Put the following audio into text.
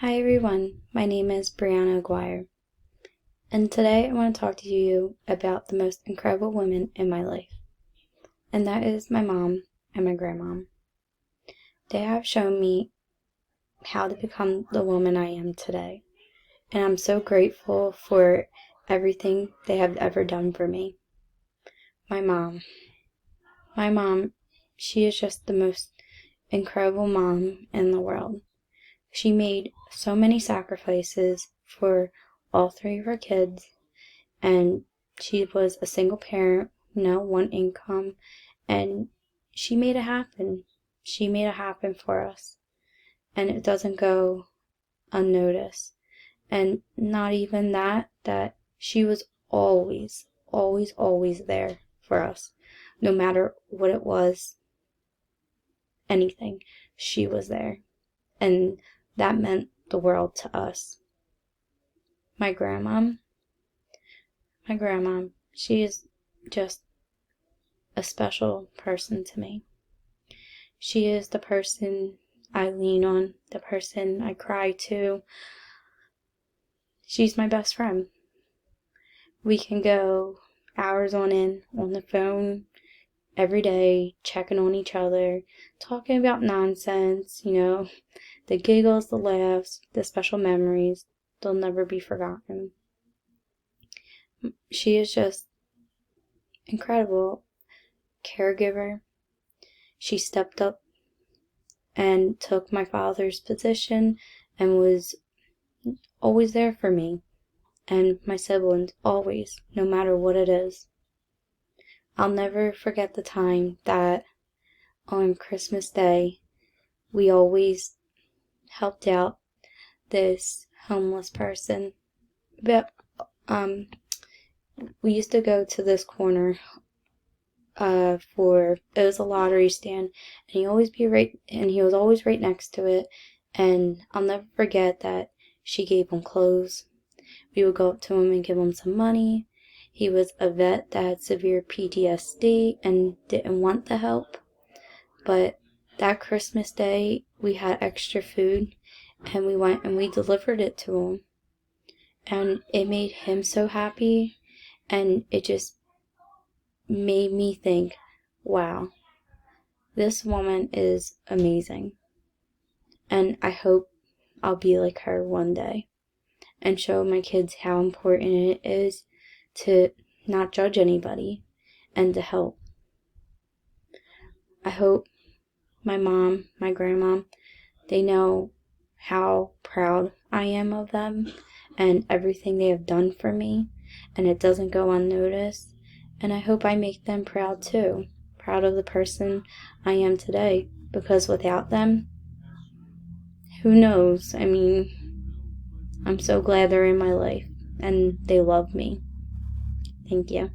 Hi everyone, my name is Brianna Aguirre, and today I want to talk to you about the most incredible women in my life, and that is my mom and my grandmom. They have shown me how to become the woman I am today, and I'm so grateful for everything they have ever done for me. My mom. My mom, she is just the most incredible mom in the world. She made so many sacrifices for all three of her kids, and she was a single parent, one income, and she made it happen. She made it happen for us, and it doesn't go unnoticed. And not even that she was always, always, always there for us. No matter what it was, anything, she was there. And that meant the world to us. My grandma, she is just a special person to me. She is the person I lean on, the person I cry to. She's my best friend. We can go hours on end on the phone every day, checking on each other, talking about nonsense, the giggles, the laughs, the special memories. They'll never be forgotten. She is just incredible caregiver. She stepped up and took my father's position and was always there for me and my siblings, always, no matter what it is. I'll never forget the time that on Christmas Day we always helped out this homeless person. But we used to go to this corner for it was a lottery stand, and he was always right next to it. And I'll never forget that she gave him clothes. We would go up to him and give him some money. He was a vet that had severe PTSD and didn't want the help. But that Christmas Day, we had extra food, and we went and we delivered it to him. And it made him so happy, and it just made me think, wow, this woman is amazing. And I hope I'll be like her one day and show my kids how important it is to not judge anybody and to help. I hope my mom, my grandma, they know how proud I am of them and everything they have done for me, and it doesn't go unnoticed. And I hope I make them proud too, proud of the person I am today, because without them, who knows? I'm so glad they're in my life and they love me. Thank you.